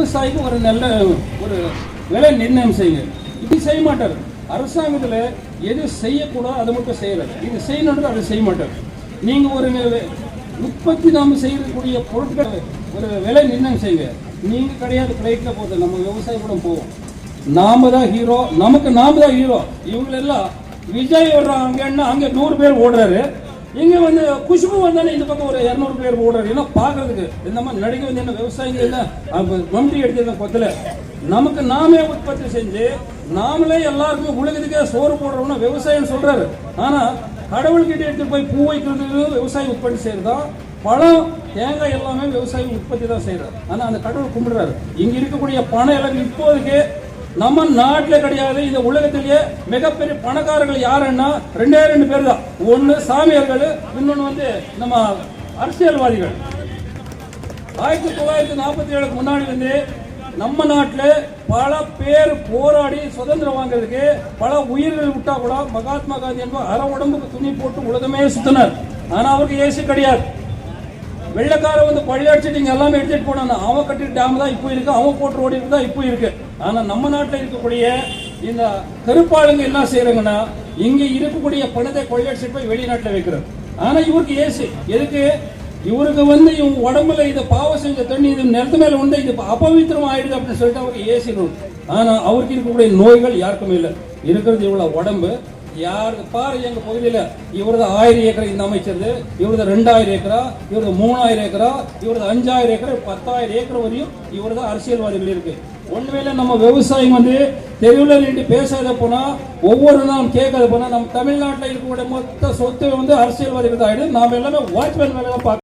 விவசாயிக்கு ஒரு நல்ல ஒரு விலை நிர்ணயம் செய்யுங்க. இப்படி செய்ய மாட்டார். அரசாங்கத்தில் எது செய்யக்கூடாது அதை மட்டும் செய்யறாரு. இது செய்யணும் அதை செய்ய மாட்டார். நீங்க ஒரு உற்பத்தி நாம செய்யக்கூடிய பொருட்கள் ஒரு விலை நிர்ணயம் செய்யுங்க. நீங்க கிடையாது பிளைட்ல போகுது, நம்ம விவசாயி கூட போவோம். நாம தான் ஹீரோ, நமக்கு நாம தான் ஹீரோ. இவங்களெல்லாம் விஜய் ஓடுறாங்கன்னா அங்க 100 பேர் ஓடுறாரு, இங்க வந்து குஷ்பு வந்தானே இந்த பக்கம் ஒரு 200 பேர் ஓடுறாரு. ஏன்னா பாக்குறதுக்கு இந்த மாதிரி நடிகை வந்து என்ன விவசாயிங்க இல்லை மம்டி எடுத்தது கொத்தல. நமக்கு நாமே உற்பத்தி செஞ்சு நாமளே எல்லாருக்கும் உலகத்துக்கே சோறு போடுறோம்னா விவசாயம் சொல்றாரு. ஆனா கடவுள்கிட்ட எடுத்து போய் பூ வைக்கிறது விவசாயம் உற்பத்தி செய்யறதா, பழம் தேங்காய் எல்லாமே விவசாயம் உற்பத்தி தான் செய்யறாரு. ஆனா அந்த கடவுள் கும்பிடுறாரு. இங்க இருக்கக்கூடிய பணம் எல்லாம் இப்போதைக்கு நம்ம நாட்டில் கிடையாது, இந்த உலகத்திலேயே மிகப்பெரிய பணக்காரர்கள் யாருன்னா 2 பேர் தான். ஒன்னு சாமியார்கள், இன்னொன்னு வந்து நம்ம அரசியல்வாதிகள். 1947 முன்னாடி வந்து நம்ம நாட்டில் பல பேர் போராடி சுதந்திரம் வாங்குறதுக்கு பல உயிர்கள் விட்டா கூட மகாத்மா காந்தி என்பவர் அரை உடம்புக்கு துணி போட்டு உலகமே சுத்தினார். ஆனா அவருக்கு ஏசி கிடையாது. வெள்ளக்கார வந்து பழையாட்சி எல்லாமே எடுத்துட்டு போனாங்க. அவன் கட்டிட்டு டேம் தான் இப்போ இருக்கு, அவன் போட்டு ஓடி தான் இப்போ இருக்கு. ஆனா நம்ம நாட்டில் இருக்கக்கூடிய இந்த கருப்பாளுங்க என்ன செய்யறாங்கன்னா இங்க இருக்கக்கூடிய பணத்தை கொள்ளையடிச்சு போய் வெளிநாட்டில் வைக்கிறார். ஆனா இவருக்கு ஏசி எதுக்கு? இவருக்கு வந்து இவங்க உடம்புல இதை பாவம் செஞ்ச தண்ணி இது நிலத்து மேல வந்து இது அபவித்திரம் ஆயிடுது அப்படின்னு சொல்லிட்டு அவருக்கு ஏசி. ஆனா அவருக்கு இருக்கக்கூடிய நோய்கள் யாருக்குமே இல்லை. இருக்கிறது இவ்வளவு உடம்பு. யாரு பாரு எங்க பகுதியில் இவரது 1000 ஏக்கர் இந்த அமைச்சர், இவரது 2000 ஏக்கரா, இவரது 3000 ஏக்கரா, இவரது 5000 ஏக்கர், 10,000 ஏக்கர் வரையும் இவரது அரசியல்வாதிகள் இருக்கு. ஒண்ணுவேளை நம்ம விவசாயம் வந்து தெருவில் நின்று பேசாத போனா, ஒவ்வொரு நாளும் கேட்காத போனா, நம்ம தமிழ்நாட்டில் இருக்கக்கூடிய மொத்த சொத்து வந்து அரசியல்வாதிகள் தான் ஆயிடுது. நாம எல்லாமே வாட்ச்மேன் வேலை தான் பார்க்க